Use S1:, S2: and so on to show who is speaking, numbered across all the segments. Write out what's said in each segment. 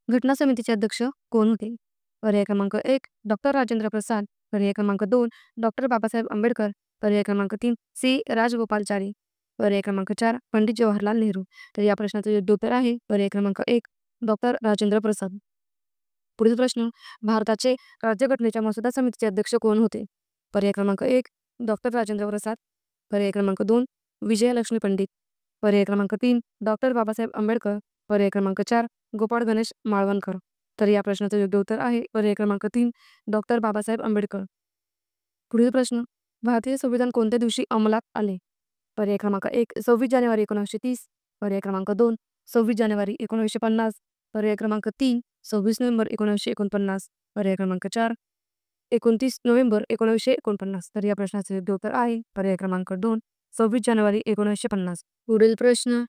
S1: घटना समितीचे अध्यक्ष कोण होते? पर्याय क्रमांक 1 डॉक्टर राजेंद्र प्रसाद, पर्याय क्रमांक 2 डॉक्टर बाबासाहेब आंबेडकर, पर्याय क्रमांक 3 सी राजगोपालचारी, पर्याय क्रमांक 4 पंडित जवाहरलाल नेहरू. तर या प्रश्नाचं योग्य उत्तर आहे पर्याय क्रमांक 1 डॉक्टर राजेंद्र प्रसाद. पुढील प्रश्न, भारताचे राज्यघटनेच्या मसुदा समितीचे अध्यक्ष कोण होते? पर्याय क्रमांक 1 डॉक्टर राजेंद्र प्रसाद, पर्याय क्रमांक 2 विजयलक्ष्मी पंडित, पर्याय क्रमांक 3 डॉक्टर बाबासाहेब आंबेडकर, पर्याय क्रमांक 4 गोपाळ गणेश माळवणकर. तर या प्रश्नाचं योग्य उत्तर आहे पर्याय क्रमांक 3 डॉक्टर बाबासाहेब आंबेडकर. पुढील प्रश्न, भारतीय संविधान कोणत्या दिवशी अंमलात आले? पर्याय क्रमांक 1 26 जानेवारी 1930, पर्याय क्रमांक 2 26 जानेवारी 1950, पर्याय क्रमांक 3 26 नोव्हेंबर 1949, पर्याय क्रमांक 4 29 नोव्हेंबर 1949. तर या प्रश्नाचे योग्य उत्तर आहे पर्याय क्रमांक 2 26 जानेवारी 1950. पुढील प्रश्न,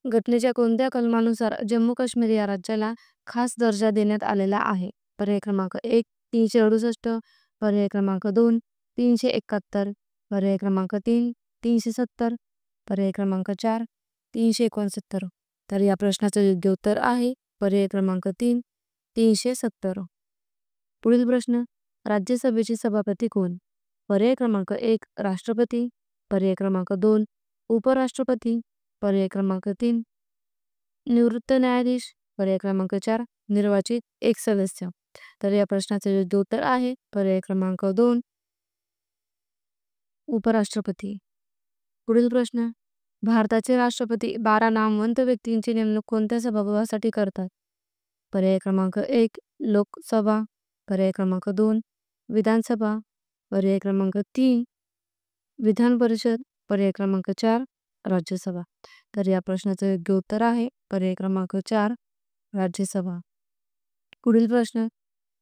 S1: घटनेच्या कोणत्या कलमानुसार जम्मू काश्मीर या राज्याला खास दर्जा देण्यात आलेला आहे? पर्याय क्रमांक 1 368, पर्याय क्रमांक 2 371, पर्याय क्रमांक 3 370, पर्याय क्रमांक 4 369. तर या प्रश्नाचं योग्य उत्तर आहे पर्याय क्रमांक 3 370. पुढील प्रश्न, राज्यसभेचे सभापती कोण? पर्याय क्रमांक 1 राष्ट्रपती, पर्याय क्रमांक 2 उपराष्ट्रपती, पर्याय क्रमांक 3 निवृत्त न्यायाधीश, पर्याय क्रमांक 4 निर्वाचित एक सदस्य. तर या प्रश्नाचं योग्य उत्तर आहे पर्याय क्रमांक 2 उपराष्ट्रपती. पुढील प्रश्न, भारताचे राष्ट्रपती 12 नामवंत व्यक्तींची नेमणूक कोणत्या सभागृहासाठी करतात? पर्याय क्रमांक 1 लोकसभा, पर्याय क्रमांक 2 विधानसभा, पर्याय क्रमांक 3 विधान परिषद, पर्याय क्रमांक 4 राज्यसभा. तर या प्रश्नाचं योग्य उत्तर आहे पर्याय क्रमांक 4 राज्यसभा. पुढील प्रश्न,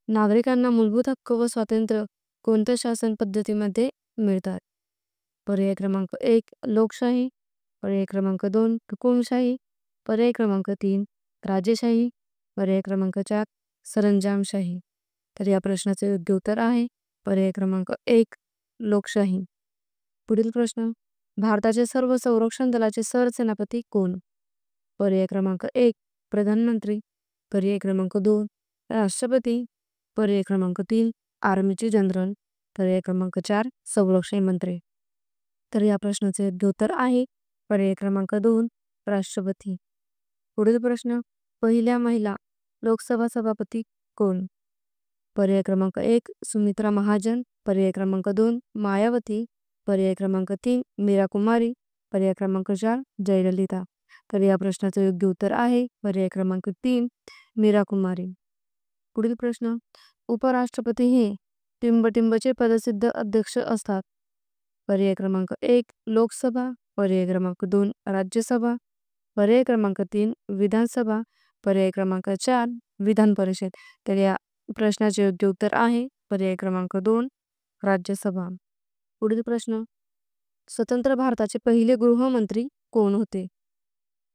S1: नागरिकांना मूलभूत हक्क व स्वातंत्र्य कोणत्या शासन पद्धतीमध्ये मिळतात? पर्याय क्रमांक 1 लोकशाही, पर्याय क्रमांक 2 हुकुमशाही, पर्याय क्रमांक 3 राजेशाही, पर्याय क्रमांक 4 सरंजामशाही. तर या प्रश्नाचे योग्य उत्तर आहे पर्याय क्रमांक 1 लोकशाही. पुढील प्रश्न, भारताचे सर्व संरक्षण दलाचे सरसेनापती कोण? पर्याय क्रमांक 1 प्रधानमंत्री, पर्याय क्रमांक 2 राष्ट्रपती, पर्याय क्रमांक 3 आर्मीचे जनरल, पर्याय क्रमांक 4 संरक्षण मंत्री. तर या प्रश्नाचे योग्य उत्तर आहे पर्याय क्रमांक 2 राष्ट्रपती. पुढील प्रश्न, पहिल्या महिला लोकसभा सभापती कोण? पर्याय क्रमांक 1 सुमित्रा महाजन, पर्याय क्रमांक 2 मायावती, पर्याय क्रमांक 3 मीरा कुमारी, पर्याय क्रमांक 4 जयललिता. तर या प्रश्नाचं योग्य उत्तर आहे पर्याय क्रमांक 3 मीरा कुमारी. पुढील प्रश्न, उपराष्ट्रपती हे टिंबटिंबचे पदसिद्ध अध्यक्ष असतात. पर्याय क्रमांक 1 लोकसभा, पर्याय क्रमांक 2 राज्यसभा, पर्याय क्रमांक 3 विधानसभा, पर्याय क्रमांक 4 विधान परिषद. तर या प्रश्नाचे योग्य उत्तर आहे पर्याय क्रमांक 2 राज्यसभा. पुढील प्रश्न, स्वतंत्र भारताचे पहिले गृहमंत्री कोण होते?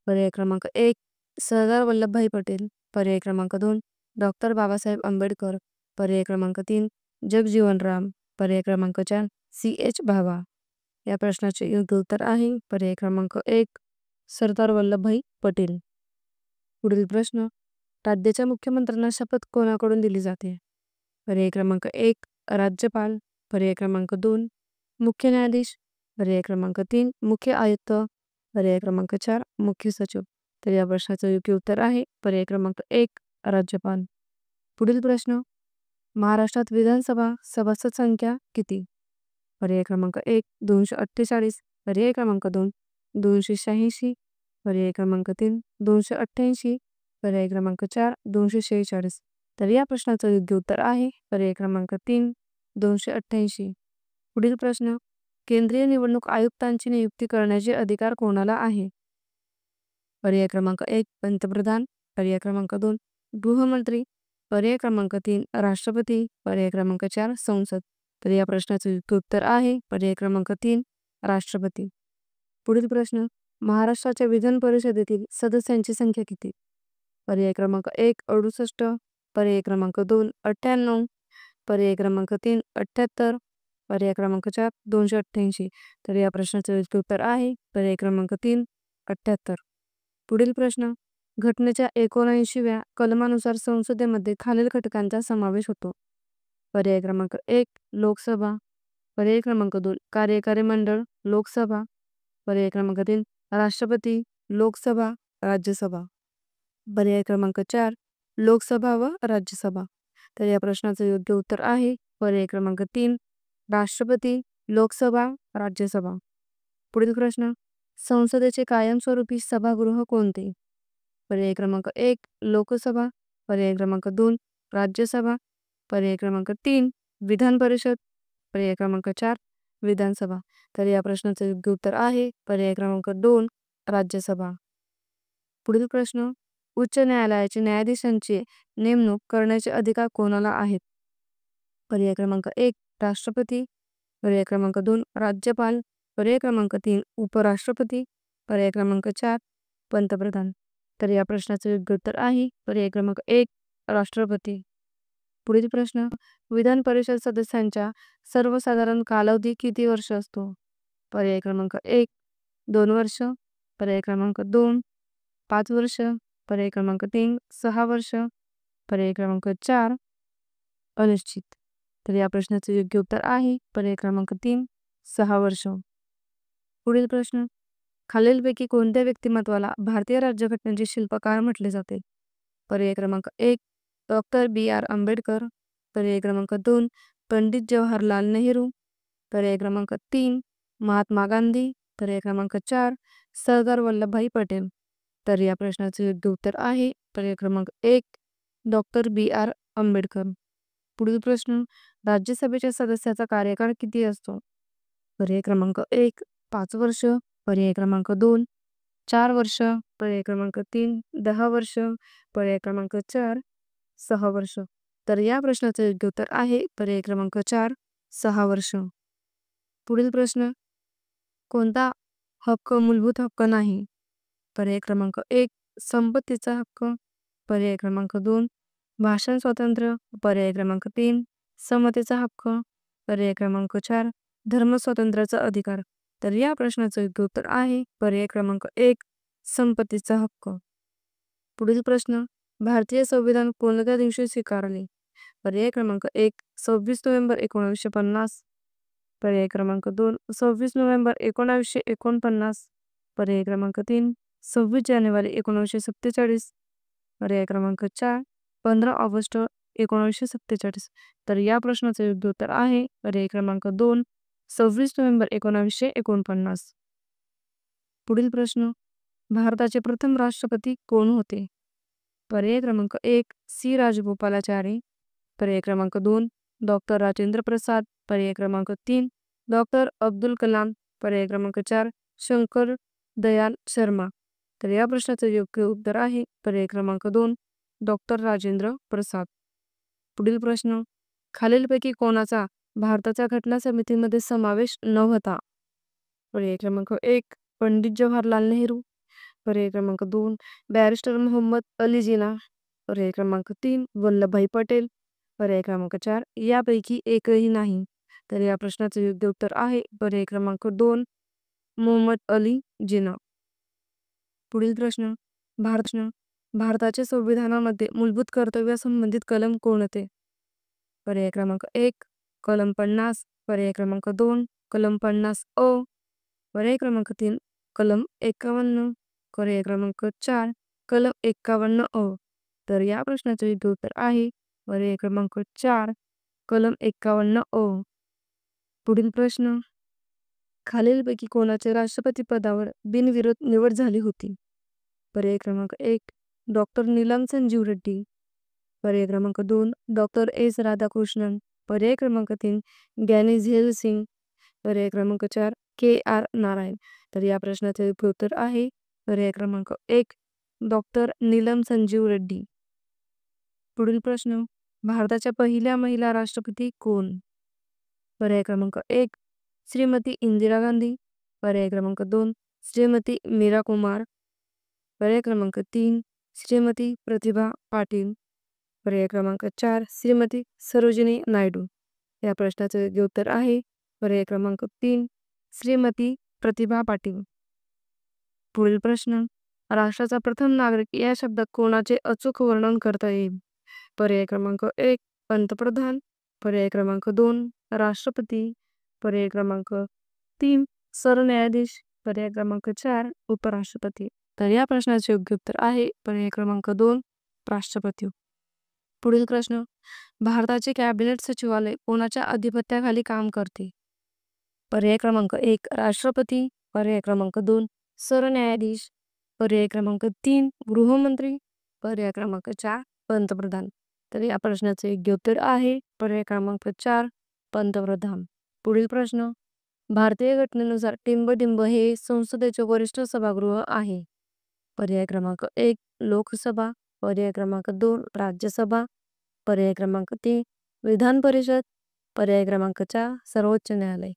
S1: पर्याय क्रमांक 1 सरदार वल्लभभाई पटेल, पर्याय क्रमांक 2 डॉक्टर बाबासाहेब आंबेडकर, पर्याय क्रमांक 3 जगजीवन राम, पर्याय क्रमांक 4 CH भाभा. या प्रश्नाचे योग्य उत्तर आहे पर्याय क्रमांक 1 सरदार वल्लभभाई पटेल. पुढील प्रश्न, राज्याच्या मुख्यमंत्र्यांना शपथ कोणाकडून दिली जाते? पर्याय क्रमांक 1 राज्यपाल, पर्याय क्रमांक 2 मुख्य न्यायाधीश, पर्याय क्रमांक 3 मुख्य आयुक्त, पर्याय क्रमांक 4 मुख्य सचिव. तर या प्रश्नाचं योग्य उत्तर आहे पर्याय क्रमांक 1 राज्यपाल. पुढील प्रश्न, महाराष्ट्रात विधानसभा सभासद संख्या किती? पर्याय क्रमांक 1 248, पर्याय क्रमांक 2 286, पर्याय क्रमांक 3 288, पर्याय क्रमांक 4 246. तर या प्रश्नाचं योग्य उत्तर आहे पर्याय क्रमांक 3 288. पुढील प्रश्न, केंद्रीय निवडणूक आयुक्तांची नियुक्ती करण्याचे अधिकार कोणाला आहे? पर्याय क्रमांक 1 पंतप्रधान, पर्याय क्रमांक 2 गृहमंत्री, पर्याय क्रमांक 3 राष्ट्रपती, पर्याय क्रमांक 4 संसद. तर या प्रश्नाचं योग्य उत्तर आहे पर्याय क्रमांक 3 राष्ट्रपती. पुढील प्रश्न, महाराष्ट्राच्या विधान परिषदेतील सदस्यांची संख्या किती? पर्याय क्रमांक 1 68, पर्याय क्रमांक 2 98, पर्याय क्रमांक 3 78, पर्याय क्रमांक 4 288. तर या प्रश्नाचं योग्य उत्तर आहे पर्याय क्रमांक 3 78. पुढील प्रश्न, घटनेच्या 79व्या कलमानुसार संसदेमध्ये खालील घटकांचा समावेश होतो. पर्याय क्रमांक 1 लोकसभा, पर्याय क्रमांक 2 कार्यकारी मंडळ लोकसभा, पर्याय क्रमांक 3 राष्ट्रपती लोकसभा राज्यसभा, पर्याय क्रमांक 4 लोकसभा व राज्यसभा. तर या प्रश्नाचं योग्य उत्तर आहे पर्याय क्रमांक 3 राष्ट्रपती लोकसभा राज्यसभा. पुढील प्रश्न, संसदेचे कायमस्वरूपी सभागृह कोणते? पर्याय क्रमांक 1 लोकसभा, पर्याय क्रमांक 2 राज्यसभा, पर्याय क्रमांक 3 विधान परिषद, पर्याय क्रमांक 4 विधानसभा. तर या प्रश्नाचं योग्य उत्तर आहे पर्याय क्रमांक 2 राज्यसभा. पुढील प्रश्न, उच्च न्यायालयाचे न्यायाधीशांची नेमणूक करण्याचे अधिकार कोणाला आहेत? पर्याय क्रमांक 1 राष्ट्रपती, पर्याय क्रमांक 2 राज्यपाल, पर्याय क्रमांक 3 उपराष्ट्रपती, पर्याय क्रमांक 4 पंतप्रधान. तर या प्रश्नाचं योग्य उत्तर आहे पर्याय क्रमांक 1 राष्ट्रपती. पुढील प्रश्न, विधान परिषद सदस्यांचा सर्वसाधारण कालावधी किती वर्ष असतो? पर्याय क्रमांक 1 2 वर्ष, पर्याय क्रमांक 2 5 वर्ष, पर्याय क्रमांक 3 6 वर्ष, पर्याय क्रमांक 4 अनिश्चित. तर या प्रश्नाचं योग्य उत्तर आहे पर्याय क्रमांक 3 6 वर्ष. पुढील प्रश्न, खालीलपैकी कोणत्या व्यक्तिमत्वाला भारतीय राज्यघटनेचे शिल्पकार म्हटले जाते? पर्याय क्रमांक 1 डॉक्टर B.R. आंबेडकर, पर्याय क्रमांक 2 पंडित जवाहरलाल नेहरू, पर्याय क्रमांक 3 महात्मा गांधी, पर्याय क्रमांक 4 सरदार वल्लभभाई पटेल. तर या प्रश्नाचं योग्य उत्तर आहे पर्याय क्रमांक 1 डॉक्टर B.R. आंबेडकर. पुढील प्रश्न, राज्यसभेच्या सदस्याचा कार्यकाळ किती असतो? पर्याय क्रमांक 1 5 वर्ष, पर्याय क्रमांक 2 4 वर्ष, पर्याय क्रमांक 3 10 वर्ष, पर्याय क्रमांक 4 6 वर्ष. तर या प्रश्नाचं योग्य उत्तर आहे पर्याय क्रमांक 4 6 वर्ष. पुढील प्रश्न, कोणता हक्क मूलभूत हक्क नाही? पर्याय क्रमांक 1 संपत्तीचा हक्क, पर्याय क्रमांक 2 भाषण स्वातंत्र्य, पर्याय क्रमांक 3 समतेचा हक्क, पर्याय क्रमांक 4 धर्म स्वातंत्र्याचा अधिकार. तर या प्रश्नाचं योग्य उत्तर आहे पर्याय क्रमांक 1 संपत्तीचा हक्क. पुढील प्रश्न, भारतीय संविधान कोणत्या दिवशी स्वीकारले? पर्याय क्रमांक 1 26 नोव्हेंबर 1950, पर्याय क्रमांक 2 26 नोव्हेंबर 1949, पर्याय क्रमांक 3 26 जानेवारी 1947, पर्याय क्रमांक 4 15 ऑगस्ट 1947. तर या प्रश्नाचं योग्य उत्तर आहे पर्याय क्रमांक 2 26 नोव्हेंबर 1949. पुढील प्रश्न, भारताचे प्रथम राष्ट्रपती कोण होते? पर्याय क्रमांक 1 सी राजगोपालाचारी, पर्याय क्रमांक 2 डॉक्टर राजेंद्र प्रसाद, पर्याय क्रमांक 3 डॉक्टर अब्दुल कलाम, पर्याय क्रमांक 4 शंकर दयाल शर्मा. तर या प्रश्नाचं योग्य उत्तर आहे पर्याय क्रमांक 2 डॉक्टर राजेंद्र प्रसाद. पुढील प्रश्न, खालीलपैकी कोणाचा भारताच्या घटना समितीमध्ये समावेश नव्हता? पर्याय क्रमांक 1 पंडित जवाहरलाल नेहरू, पर्याय क्रमांक 2 बॅरिस्टर मोहम्मद अली जिना, पर्याय क्रमांक 3 वल्लभभाई पटेल, पर्याय क्रमांक 4 यापैकी एकही नाही. तर या प्रश्नाचं योग्य उत्तर आहे पर्याय क्रमांक 2 मोहम्मद अली जिना. पुढील प्रश्न, भारताच्या संविधानामध्ये मूलभूत कर्तव्यासंबंधित कलम कोणते? पर्याय क्रमांक 1 कलम 50, पर्याय क्रमांक 2 कलम 50 अ, पर्याय क्रमांक 3 कलम 51, पर्याय क्रमांक 4 कलम 51 अ. तर या प्रश्नाचं योग्य उत्तर आहे पर्याय क्रमांक 4 कलम 51 अ. पुढील प्रश्न, खालीलपैकी कोणाच्या राष्ट्रपती पदावर बिनविरोध निवड झाली होती? पर्याय क्रमांक 1 डॉक्टर नीलम संजीव रेड्डी, पर्याय क्रमांक 2 डॉक्टर एस राधाकृष्णन, पर्याय क्रमांक 3 ग्यानी झैल सिंग, पर्याय क्रमांक 4 KR नारायण. तर या प्रश्नाचे योग्य उत्तर आहे पर्याय क्रमांक 1 डॉक्टर नीलम संजीव रेड्डी. पुढील प्रश्न, भारताच्या पहिल्या महिला राष्ट्रपती कोण? पर्याय क्रमांक 1 श्रीमती इंदिरा गांधी, पर्याय क्रमांक 2 श्रीमती मीरा कुमार, पर्याय क्रमांक 3 श्रीमती प्रतिभा पाटील, पर्याय क्रमांक 4 श्रीमती सरोजिनी नायडू. या प्रश्नाचे योग्य उत्तर आहे पर्याय क्रमांक 3 श्रीमती प्रतिभा पाटील. पुढील प्रश्न, राष्ट्राचा प्रथम नागरिक या शब्दात कोणाचे अचूक वर्णन करता येईल? पर्याय क्रमांक 1 पंतप्रधान, पर्याय क्रमांक 2 राष्ट्रपती, पर्याय क्रमांक 3 सरन्यायाधीश, पर्याय क्रमांक 4 उपराष्ट्रपती. तर या प्रश्नाचे योग्य उत्तर आहे पर्याय क्रमांक 2 राष्ट्रपती. पुढील प्रश्न, भारताचे कॅबिनेट सचिवालय कोणाच्या अधिपत्याखाली काम करते? पर्याय क्रमांक 1 राष्ट्रपती, पर्याय क्रमांक 2 सरन्यायाधीश, पर्याय क्रमांक 3 गृहमंत्री, पर्याय क्रमांक 4 पंतप्रधान. तर या प्रश्नाचे योग्य उत्तर आहे पर्याय क्रमांक 4 पंतप्रधान. पुढील प्रश्न, भारतीय घटनेनुसार टिंबटिंब हे संसदेचे वरिष्ठ सभागृह आहे. पर्याय क्रमांक 1 लोकसभा, पर्याय क्रमांक 2 राज्यसभा, पर्याय क्रमांक 3 विधान परिषद, पर्याय क्रमांक 4 सर्वोच्च न्यायालय.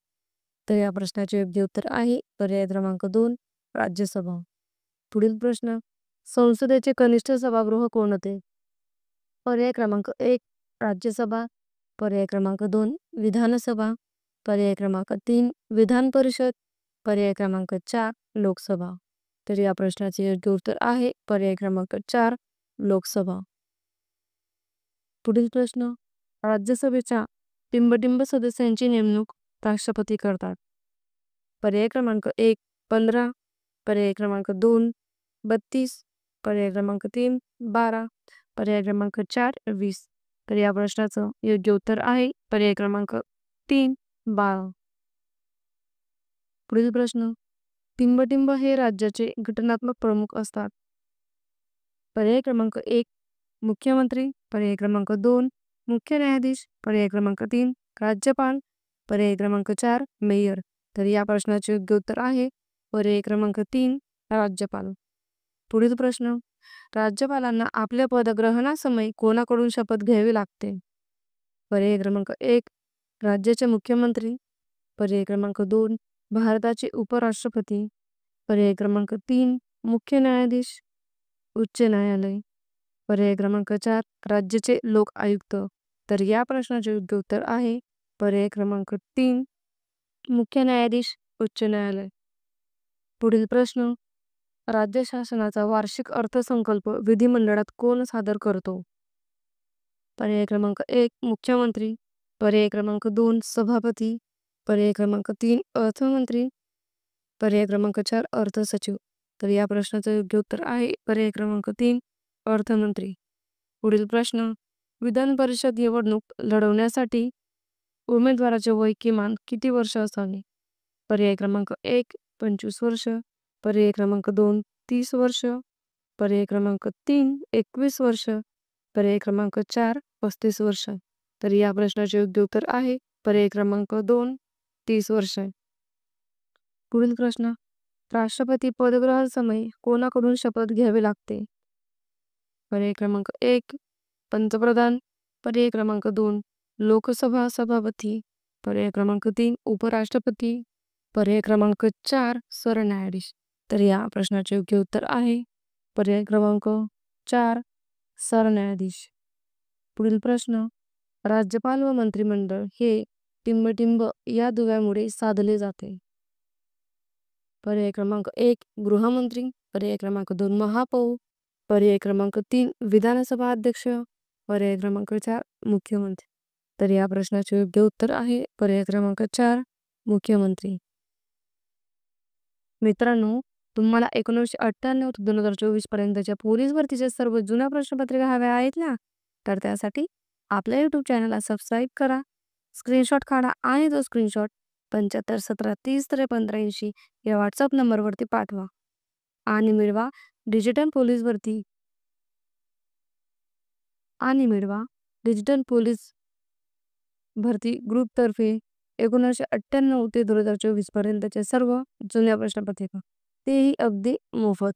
S1: तर या प्रश्नाचे योग्य उत्तर आहे पर्याय क्रमांक 2 राज्यसभा. पुढील प्रश्न, संसदेचे कनिष्ठ सभागृह कोणते? पर्याय क्रमांक 1 राज्यसभा, पर्याय क्रमांक 2 विधानसभा, पर्याय क्रमांक 3 विधान परिषद, पर्याय क्रमांक 4 लोकसभा. तर या प्रश्नाचे योग्य उत्तर आहे पर्याय क्रमांक 4 लोकसभा. पुढील प्रश्न, राज्यसभेच्या टिंबटिंब सदस्यांची नेमणूक राष्ट्रपती करतात. पर्याय क्रमांक 1 15, पर्याय क्रमांक 2 32, पर्याय क्रमांक 3 12, पर्याय क्रमांक 4 20. तर या प्रश्नाचं योग्य उत्तर आहे पर्याय क्रमांक 3 12. पुढील प्रश्न, टिंबटिंब हे राज्याचे घटनात्मक प्रमुख असतात. पर्याय क्रमांक 1 मुख्यमंत्री, पर्याय क्रमांक 2 मुख्य न्यायाधीश, पर्याय क्रमांक 3 राज्यपाल, पर्याय क्रमांक 4 मेयर. तर या प्रश्नाचे योग्य उत्तर आहे पर्याय क्रमांक 3 राज्यपाल. पुढील प्रश्न, राज्यपालांना आपल्या पदग्रहणासमयी कोणाकडून शपथ घ्यावी लागते? पर्याय क्रमांक 1 राज्याचे मुख्यमंत्री, पर्याय क्रमांक 2 भारताचे उपराष्ट्रपती, पर्याय क्रमांक 3 मुख्य न्यायाधीश उच्च न्यायालय, पर्याय क्रमांक 4 राज्याचे लोक आयुक्त. तर या प्रश्नाचे योग्य उत्तर आहे पर्याय क्रमांक 3 मुख्य न्यायाधीश उच्च न्यायालय. पुढील प्रश्न, राज्य शासनाचा वार्षिक अर्थसंकल्प विधिमंडळात कोण सादर करतो? पर्याय क्रमांक 1 मुख्यमंत्री, पर्याय क्रमांक 2 सभापती, पर्याय क्रमांक 3 अर्थमंत्री, पर्याय क्रमांक 4 अर्थसचिव. तर या प्रश्नाचं योग्य उत्तर आहे पर्याय क्रमांक 3 अर्थमंत्री. पुढील प्रश्न, विधान परिषद निवडणूक लढवण्यासाठी उमेदवाराचे वय किमान किती वर्ष असावे? पर्याय क्रमांक 1 25 वर्ष, पर्याय क्रमांक 2 30 वर्ष, पर्याय क्रमांक 3 21 वर्ष, पर्याय क्रमांक 4 35 वर्ष. तर या प्रश्नाचे योग्य उत्तर आहे पर्याय क्रमांक 2 30 वर्ष. पुढील प्रश्न, राष्ट्रपती पदग्रहणासमयी कोणाकडून शपथ घ्यावी लागते? पर्याय क्रमांक 1 पंतप्रधान, पर्याय क्रमांक 2 लोकसभा सभापती, पर्याय क्रमांक 3 उपराष्ट्रपती, पर्याय क्रमांक 4 सरन्यायाधीश. तर या प्रश्नाचे योग्य उत्तर आहे पर्याय क्रमांक 4 सरन्यायाधीश. पुढील प्रश्न, राज्यपाल व मंत्रिमंडळ हे टिंबटिंब या दुव्यामुळे साधले जाते. पर्याय क्रमांक 1 गृहमंत्री, पर्याय क्रमांक 2 महापौर, पर्याय क्रमांक 3 विधानसभा अध्यक्ष, पर्याय क्रमांक 4 मुख्यमंत्री. तर या प्रश्नाचे योग्य उत्तर आहे पर्याय क्रमांक 4 मुख्यमंत्री. मित्रांनो, तुम्हाला 1998 ते 2024 पर्यंतच्या पोलीस भरतीच्या सर्व जुन्या प्रश्नपत्रिका हव्या आहेत ना, तर त्यासाठी आपल्या यूट्यूब चॅनलला सबस्क्राईब करा, स्क्रीनशॉट काढा आणि तो स्क्रीनशॉट 75 17 30 53 80 या व्हॉट्सअप नंबरवरती पाठवा आणि मिळवा डिजिटल पोलीस भरती ग्रुपतर्फे 1998 ते 2024 पर्यंतच्या सर्व जुन्या प्रश्नपत्रिका, तेही अगदी मोफत.